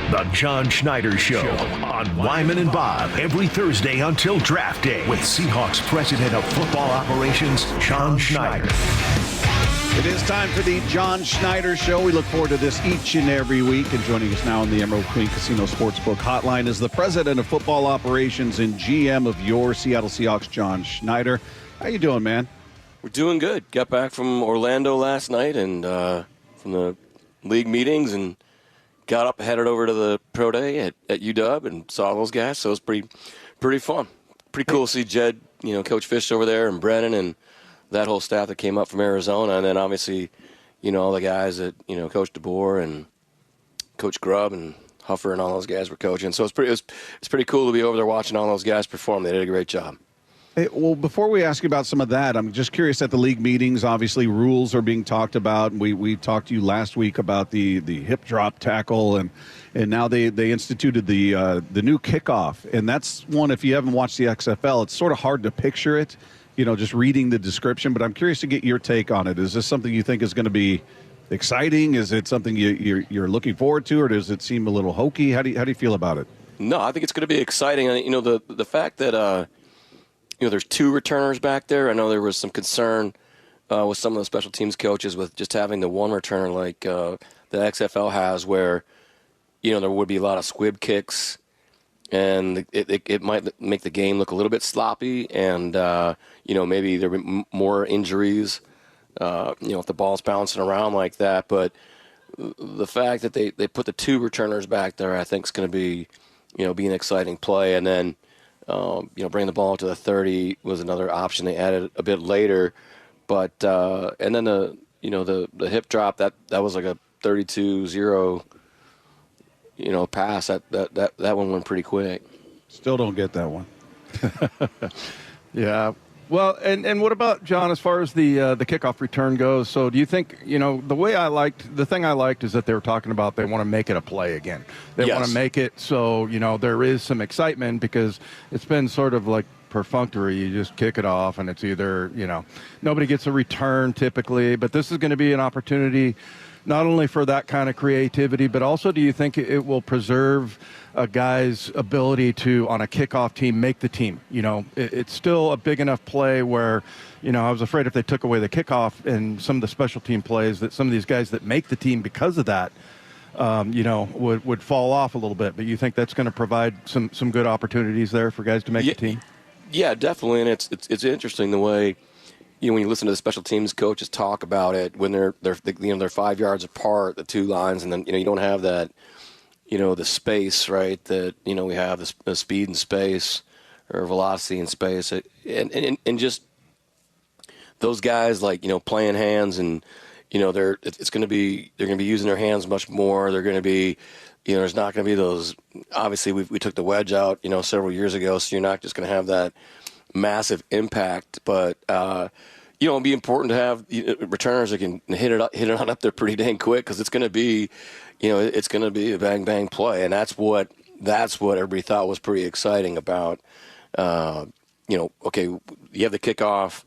The John Schneider Show on Wyman and Bob every Thursday until draft day with Seahawks President of Football Operations, John Schneider. It is time for the John Schneider Show. We look forward to this each and every week. And joining us now on the Emerald Queen Casino Sportsbook Hotline is the President of Football Operations and GM of your Seattle Seahawks, John Schneider. How you doing, man? We're doing good. Got back from Orlando last night and from the league meetings and got up, headed over to the pro day at UW and saw those guys. So it was pretty fun. Pretty cool to see Jed, Coach Fish over there and Brennan and that whole staff that came up from Arizona. And then obviously, all the guys that, Coach DeBoer and Coach Grubb and Huffer and all those guys were coaching. So it's pretty cool to be over there watching all those guys perform. They did a great job. Hey, well, before we ask you about some of that, I'm just curious at the league meetings. Obviously, rules are being talked about. We talked to you last week about the hip drop tackle, and now they instituted the new kickoff. And that's one, if you haven't watched the XFL, it's sort of hard to picture it, just reading the description. But I'm curious to get your take on it. Is this something you think is going to be exciting? Is it something you're looking forward to, or does it seem a little hokey? How do you feel about it? No, I think it's going to be exciting. The fact that there's two returners back there. I know there was some concern with some of the special teams coaches with just having the one returner like the XFL has, where there would be a lot of squib kicks, and it might make the game look a little bit sloppy, and maybe there would be more injuries. If the ball's bouncing around like that. But the fact that they put the two returners back there, I think is going to be an exciting play, and then. Bring the ball to the 30 was another option they added a bit later, but and then the hip drop that was like a 32-0 pass that one went pretty quick. Still don't get that one. Yeah. Well, and what about, John, as far as the kickoff return goes? So do you think, the thing I liked is that they were talking about they want to make it a play again. They want to make it so, there is some excitement, because it's been sort of like perfunctory. You just kick it off and it's either, nobody gets a return typically, but this is going to be an opportunity not only for that kind of creativity, but also do you think it will preserve a guy's ability to, on a kickoff team, make the team? It's still a big enough play where, I was afraid if they took away the kickoff and some of the special team plays, that some of these guys that make the team because of that, would fall off a little bit. But you think that's going to provide some good opportunities there for guys to make the team? Yeah, definitely. And it's interesting the way, when you listen to the special teams coaches talk about it, when they're 5 yards apart, the two lines, and then you don't have that, the space, right? That we have the speed and space, or velocity and space, and just those guys playing hands, and they're going to be using their hands much more. They're going to be, there's not going to be those. Obviously, we took the wedge out, several years ago, so you're not just going to have that massive impact, but it'd be important to have returners that can hit it on up there pretty dang quick, because it's going to be, it's going to be a bang bang play, and that's what everybody thought was pretty exciting about. Okay, you have the kickoff,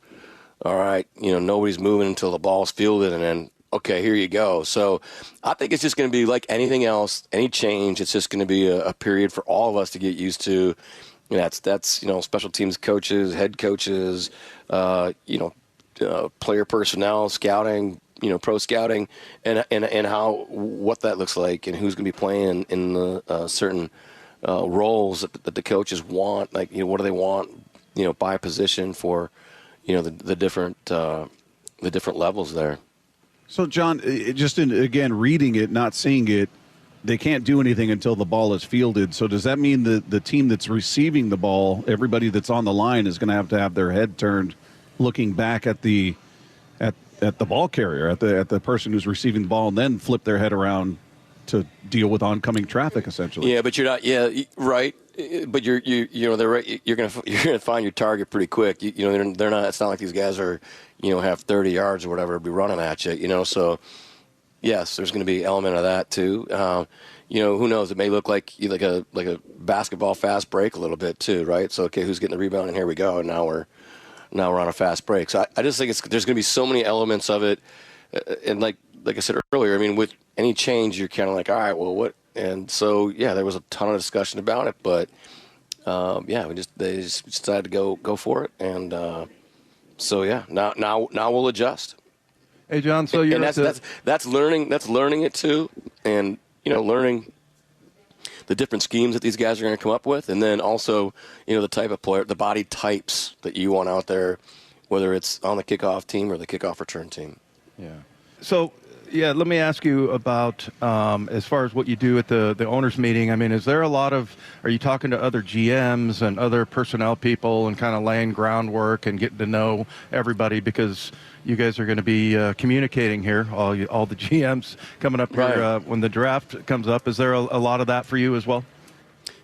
all right, nobody's moving until the ball's fielded, and then okay, here you go. So I think it's just going to be like anything else, any change. It's just going to be a period for all of us to get used to. That's special teams coaches, head coaches, player personnel, scouting, pro scouting, and what that looks like, and who's going to be playing in the certain roles that the coaches want. Like, what do they want, by position for, the different levels there. So, John, again, reading it, not seeing it, they can't do anything until the ball is fielded. So does that mean the team that's receiving the ball, everybody that's on the line, is going to have their head turned looking back at the ball carrier, at the person who's receiving the ball, and then flip their head around to deal with oncoming traffic, essentially? Yeah, but you're not. Yeah, right. But you're right. You're gonna find your target pretty quick. They're not. It's not like these guys are have 30 yards or whatever to be running at you. So. Yes, there's going to be an element of that too. Who knows? It may look like a basketball fast break a little bit too, right? So okay, who's getting the rebound? And here we go. And now we're on a fast break. So I just think there's going to be so many elements of it. And like I said earlier, I mean, with any change, you're kind of like, all right, well, And so, yeah, there was a ton of discussion about it, but they just decided to go for it, and so yeah, now we'll adjust. Hey, John, so you're that's learning it too, and learning the different schemes that these guys are going to come up with, and then also the type of player, the body types that you want out there, whether it's on the kickoff team or the kickoff return team. Yeah. So, yeah, let me ask you about as far as what you do at the owners meeting. I mean, are you talking to other GMs and other personnel people and kind of laying groundwork and getting to know everybody, because you guys are going to be communicating here, all the GMs coming up here when the draft comes up. Is there a lot of that for you as well?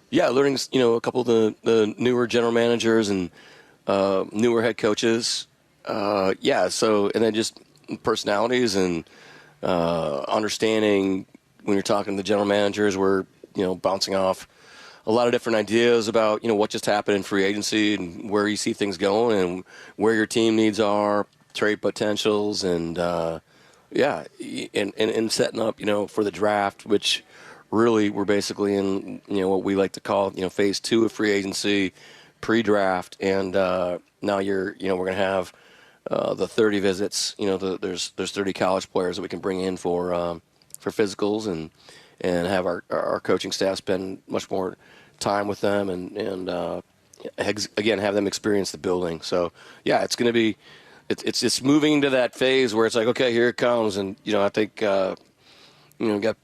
Yeah, learning a couple of the newer general managers and newer head coaches. So and then just personalities and understanding when you're talking to the general managers, we're bouncing off a lot of different ideas about what just happened in free agency and where you see things going and where your team needs are, trade potentials, and and setting up for the draft, which really we're basically in what we like to call phase 2 of free agency, pre-draft, and now we're going to have the 30 visits. There's 30 college players that we can bring in for physicals and have our coaching staff spend much more time with them and again have them experience the building. So yeah, it's going to be it's just moving into that phase where it's like, okay, here it comes. And I think got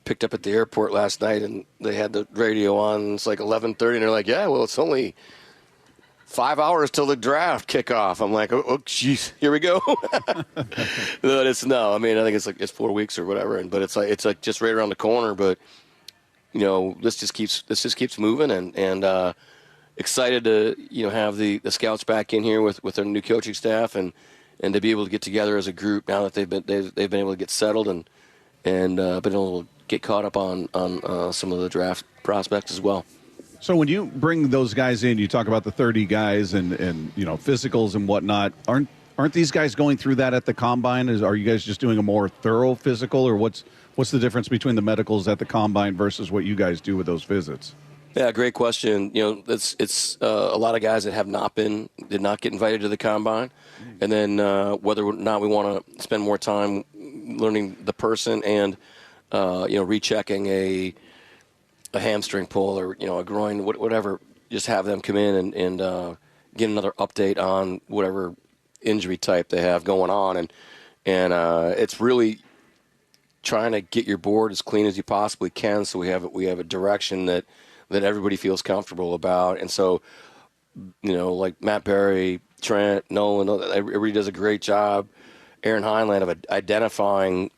picked up at the airport last night and they had the radio on. And it's like 11:30 and they're like, yeah, well, it's only 5 hours till the draft kickoff. I'm like, oh, jeez, here we go. But I think it's 4 weeks or whatever. But it's like just right around the corner. But this just keeps moving, and excited to have the scouts back in here with our new coaching staff and to be able to get together as a group now that they've been able to get settled and been able to get caught up on some of the draft prospects as well. So when you bring those guys in, you talk about the 30 guys and physicals and whatnot. Aren't these guys going through that at the combine? Are you guys just doing a more thorough physical, or what's the difference between the medicals at the combine versus what you guys do with those visits? Yeah, great question. It's a lot of guys that did not get invited to the combine, and then whether or not we want to spend more time learning the person and rechecking a hamstring pull or a groin, whatever, just have them come in and get another update on whatever injury type they have going on, and it's really trying to get your board as clean as you possibly can, so we have a direction that everybody feels comfortable about. And so like Matt Berry, Trent, Nolan, everybody does a great job. Aaron Heinlein of identifying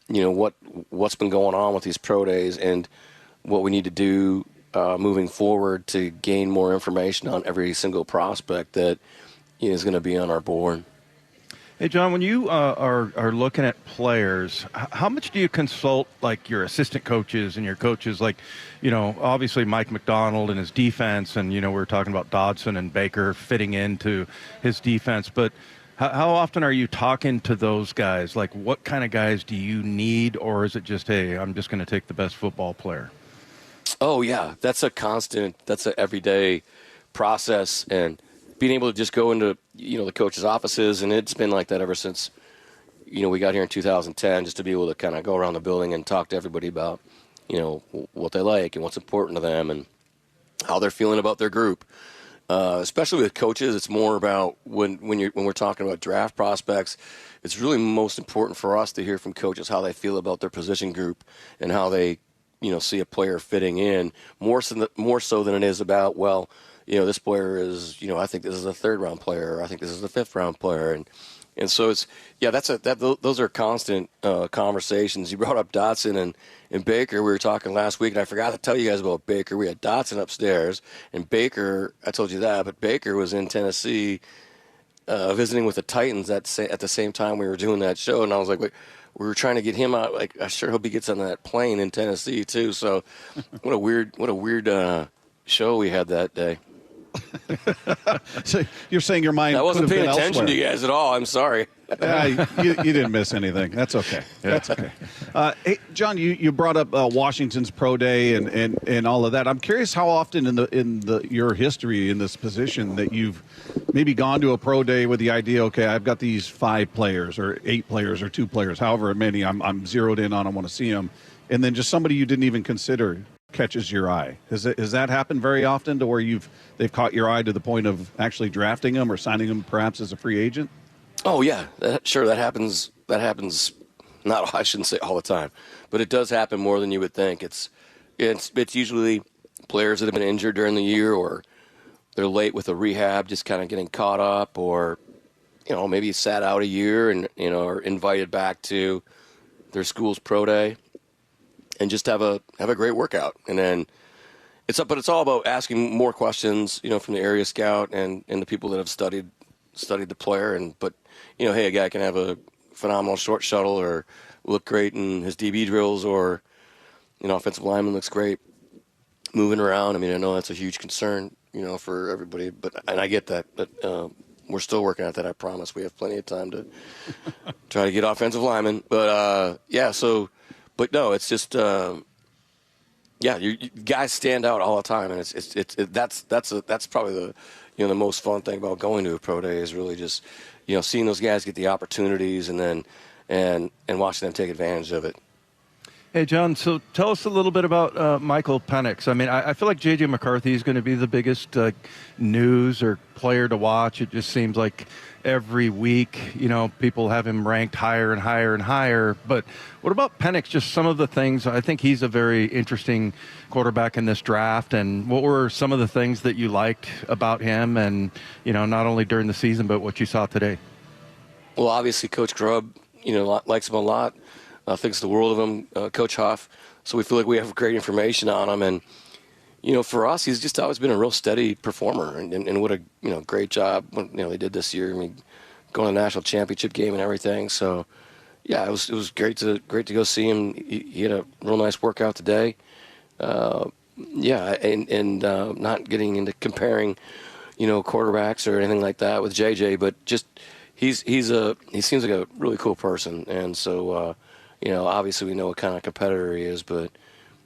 what's been going on with these pro days and what we need to do moving forward to gain more information on every single prospect that is going to be on our board. Hey, John, when you are looking at players, how much do you consult, like, your assistant coaches and your coaches? Like, obviously Mike McDonald and his defense, and, we were talking about Dodson and Baker fitting into his defense. But how often are you talking to those guys? Like, what kind of guys do you need, or is it just, hey, I'm just going to take the best football player? Oh, yeah. That's an everyday process, and being able to just go into, the coaches' offices, and it's been like that ever since, we got here in 2010, just to be able to kind of go around the building and talk to everybody about, what they like and what's important to them and how they're feeling about their group. Especially with coaches, it's more about when we're talking about draft prospects, it's really most important for us to hear from coaches how they feel about their position group and how they, see a player fitting in more so than it is about, well, this player is, I think this is a 3rd round player, or I think this is a 5th round player. And so it's, those are constant conversations. You brought up Dotson and Baker. We were talking last week, and I forgot to tell you guys about Baker. We had Dotson upstairs, and Baker, I told you that, but Baker was in Tennessee visiting with the Titans at the same time we were doing that show. And I was like, wait, we were trying to get him out. Like, I sure hope he gets on that plane in Tennessee too. So what a weird show we had that day. So you're saying your mind I wasn't could have paying been attention to elsewhere. you guys at all. I'm sorry. You didn't miss anything. That's okay. That's okay. Hey, John, you brought up Washington's pro day and all of that. I'm curious how often in your history in this position that you've maybe gone to a pro day with the idea, okay, I've got these 5 players or 8 players or 2 players, however many I'm zeroed in on. I want to see them, and then just somebody you didn't even consider catches your eye. Has that happened very often to where they've caught your eye to the point of actually drafting them or signing them perhaps as a free agent? Oh yeah, sure, that happens. That happens. Not, I shouldn't say all the time, but it does happen more than you would think. It's usually players that have been injured during the year, or they're late with a rehab, just kind of getting caught up, or maybe sat out a year and are invited back to their school's pro day and just have a great workout. And then it's all about asking more questions, from the area scout and the people that have studied the player. But hey, a guy can have a phenomenal short shuttle or look great in his DB drills, or offensive lineman looks great moving around. I mean, I know that's a huge concern, for everybody, and I get that, but we're still working at that. I promise we have plenty of time to try to get offensive linemen. But but no, it's just you guys stand out all the time, and that's probably the most fun thing about going to a pro day is really just seeing those guys get the opportunities and then and watching them take advantage of it. Hey, John, so tell us a little bit about Michael Penix. I mean, I feel like J.J. McCarthy is going to be the biggest news or player to watch. It just seems like every week, people have him ranked higher and higher and higher. But what about Penix? Just some of the things. I think he's a very interesting quarterback in this draft. And what were some of the things that you liked about him and, not only during the season, but what you saw today? Well, obviously, Coach Grubb, likes him a lot. Thinks the world of him, Coach Huff. So we feel like we have great information on him. And, for us, he's just always been a real steady performer. And what a, great job they did this year. I mean, going to the national championship game and everything. So, yeah, it was great to go see him. He had a real nice workout today. And not getting into comparing, quarterbacks or anything like that with JJ, but just he seems like a really cool person. And so, obviously we know what kind of competitor he is, but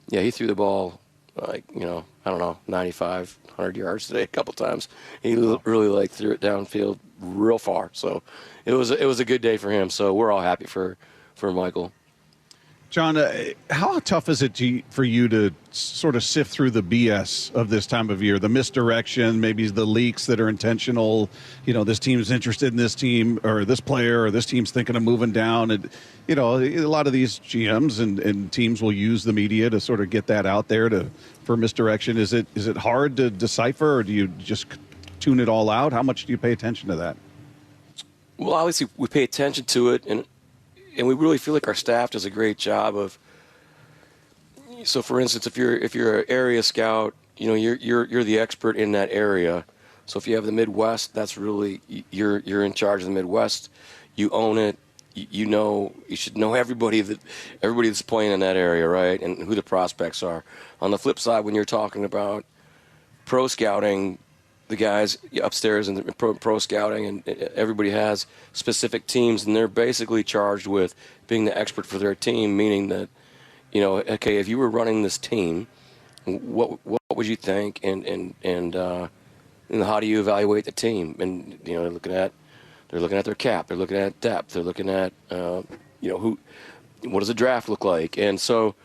yeah, he threw the ball like, 95, 100 yards today a couple times. He really threw it downfield real far. So it was a good day for him. So we're all happy for Michael. John, how tough is it for you to sort of sift through the BS of this time of year, the misdirection, maybe the leaks that are intentional, this team's interested in this team or this player or this team's thinking of moving down. And, a lot of these GMs and teams will use the media to sort of get that out there for misdirection. Is it hard to decipher, or do you just tune it all out? How much do you pay attention to that? Well, obviously we pay attention to it, and we really feel like our staff does a great job of. So, for instance, if you're an area scout, you're the expert in that area. So, if you have the Midwest, that's really you're in charge of the Midwest. You own it. You should know everybody that's playing in that area, right, and who the prospects are. On the flip side, when you're talking about pro scouting, the guys upstairs in the pro scouting, and everybody has specific teams, and they're basically charged with being the expert for their team, meaning that, okay, if you were running this team, what would you think, and how do you evaluate the team? And they're looking at their cap, they're looking at depth, they're looking at what does the draft look like, and so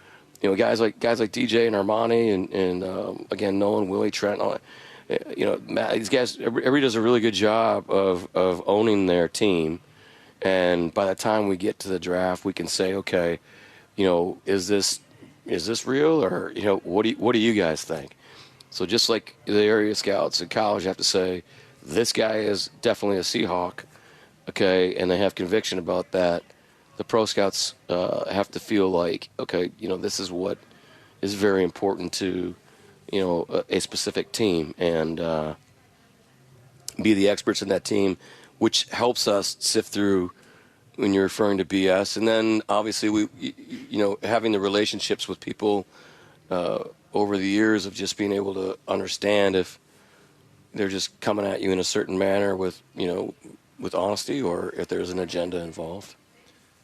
guys like DJ and Armani and again Nolan, Willie, Trent, all that. Matt, these guys, everybody does a really good job of owning their team, and by the time we get to the draft, we can say, okay, is this real, or what do you guys think? So just like the area scouts in college have to say, this guy is definitely a Seahawk, okay, and they have conviction about that. The pro scouts have to feel like, okay, this is what is very important to a specific team, and be the experts in that team, which helps us sift through when you're referring to BS. And then obviously we, having the relationships with people over the years of just being able to understand if they're just coming at you in a certain manner with honesty, or if there's an agenda involved.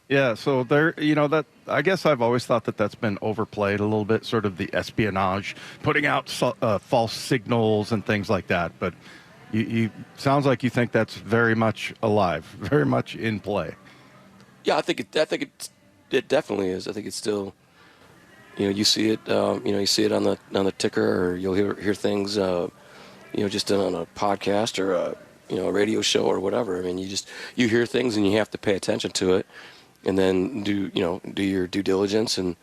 Yeah, so that I guess I've always thought that that's been overplayed a little bit, sort of the espionage, putting out false signals and things like that. But you sounds like you think that's very much alive, very much in play. Yeah, I think it definitely is. I think it's still, you see it, you see it on the ticker, or you'll hear things, just on a podcast or a radio show or whatever. I mean, you hear things and you have to pay attention to it, and then do your due diligence and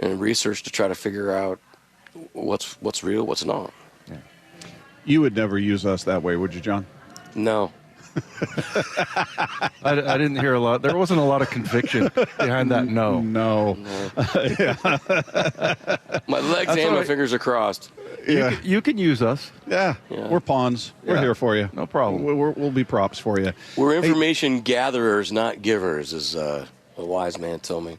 research to try to figure out what's real, what's not. Yeah. You would never use us that way, would you, John? No. I didn't hear a lot. There wasn't a lot of conviction behind that. No. My legs and my fingers are crossed. Yeah. You can use us. Yeah. We're pawns. We're here for you. No problem. We'll be props for you. We're information gatherers, not givers, as a wise man told me.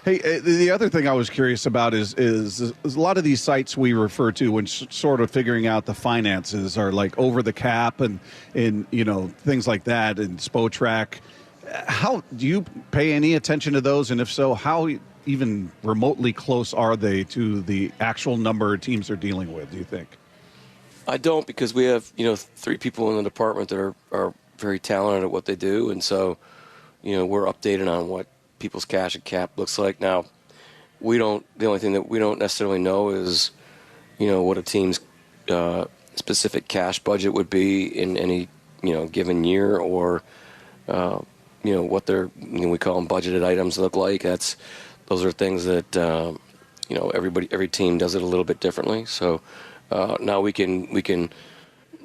Hey, the other thing I was curious about is a lot of these sites we refer to when sort of figuring out the finances are like Over the Cap and things like that, and SpoTrack. How do you pay any attention to those? And if so, how even remotely close are they to the actual number of teams they're dealing with, do you think? I don't, because we have 3 people in the department that are very talented at what they do, and so we're updated on what people's cash and cap looks like. Now, the only thing that we don't necessarily know is, what a team's specific cash budget would be in any, given year, or, what their, we call them budgeted items look like. Those are things that, every team does it a little bit differently. So now we can,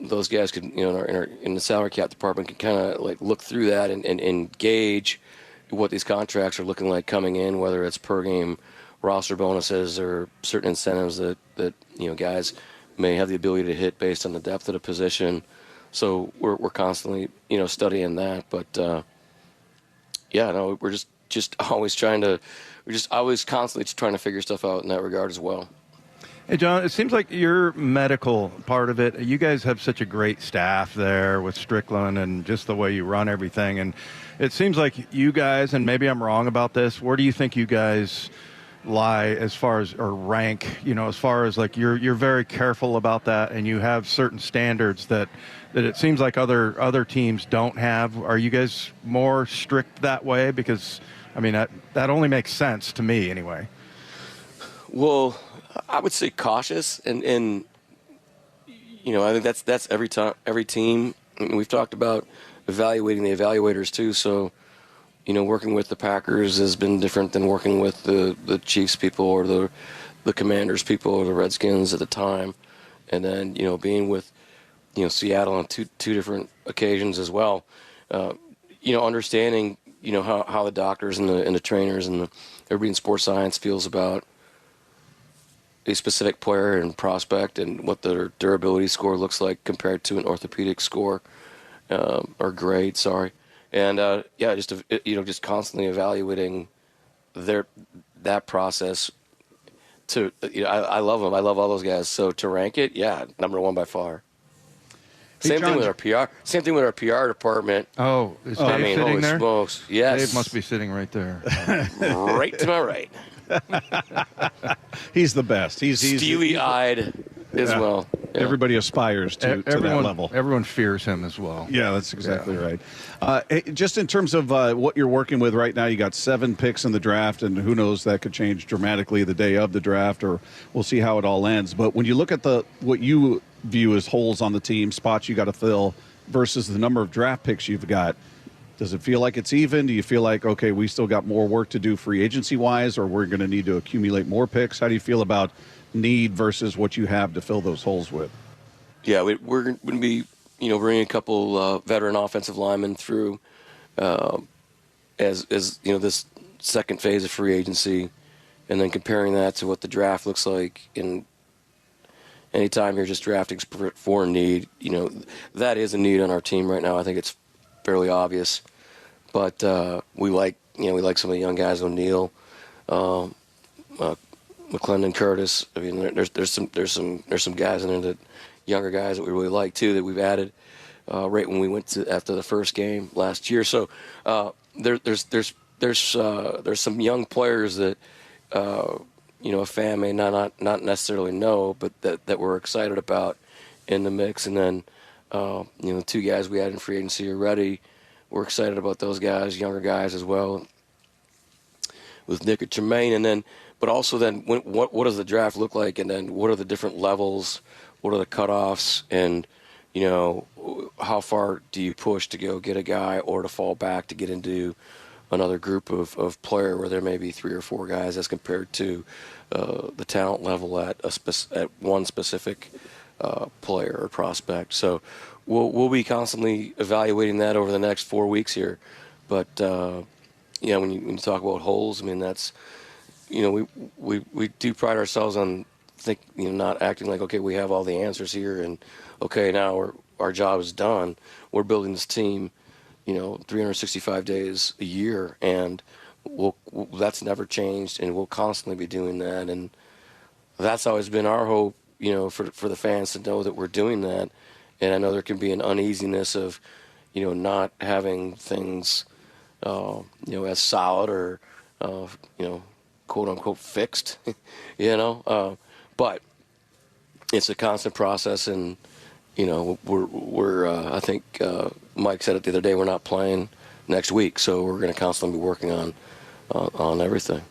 those guys could, in the salary cap department can kind of like look through that and gauge what these contracts are looking like coming in, whether it's per game roster bonuses or certain incentives that guys may have the ability to hit based on the depth of the position. So we're constantly studying that, but we're just always constantly trying to figure stuff out in that regard as well. Hey, John, it seems like your medical part of it, you guys have such a great staff there with Strickland and just the way you run everything. And it seems like you guys, and maybe I'm wrong about this, where do you think you guys lie as far as, or rank, as far as like you're very careful about that, and you have certain standards that it seems like other teams don't have. Are you guys more strict that way? Because, I mean, that only makes sense to me anyway. Well, I would say cautious, and I think that's every team. I mean, we've talked about evaluating the evaluators too. So, working with the Packers has been different than working with the Chiefs people or the Commanders people or the Redskins at the time, and then being with Seattle on two different occasions as well. Understanding how the doctors and the trainers and everybody in sports science feels about a specific player and prospect, and what their durability score looks like compared to an orthopedic score or grade. Sorry, and just constantly evaluating that process. I love them. I love all those guys. So to rank it, number one by far. Same thing with our PR. Same thing with our PR department. Oh, is Dave sitting there? Smokes. Yes, Dave must be sitting right there. Right to my right. He's the best. He's steely-eyed as well. Yeah. Everybody aspires to that level. Everyone fears him as well. Yeah, that's exactly right. Just in terms of what you're working with right now, you got 7 picks in the draft, and who knows, that could change dramatically the day of the draft, or we'll see how it all ends. But when you look at what you view as holes on the team, spots you got to fill, versus the number of draft picks you've got, does it feel like it's even? Do you feel like, okay, we still got more work to do free agency-wise, or we're going to need to accumulate more picks? How do you feel about need versus what you have to fill those holes with? Yeah, we're going to be, bringing a couple veteran offensive linemen through as this second phase of free agency, and then comparing that to what the draft looks like. And anytime you're just drafting for a need, that is a need on our team right now. I think it's fairly obvious, but we like some of the young guys, O'Neal, McClendon, Curtis. I mean, there's some guys in there that younger guys that we really like too that we've added right when we went to after the first game last year. So there's some young players that a fan may not necessarily know, but that we're excited about in the mix. And then the two guys we had in free agency already, we're excited about those guys, younger guys as well, with Nick and Tremaine. And then, but also then, what does the draft look like? And then what are the different levels? What are the cutoffs? And how far do you push to go get a guy or to fall back to get into another group of player where there may be 3 or 4 guys as compared to the talent level at one specific player or prospect. So we'll be constantly evaluating that over the next 4 weeks here. But when you talk about holes, I mean that's we do pride ourselves on not acting like, okay, we have all the answers here and okay, now our job is done. We're building this team 365 days a year, and that's never changed, and we'll constantly be doing that. And that's always been our hope, for the fans to know that we're doing that. And I know there can be an uneasiness of, not having things, as solid or, quote unquote fixed, but it's a constant process. And, we're I think Mike said it the other day, we're not playing next week. So we're going to constantly be working on everything.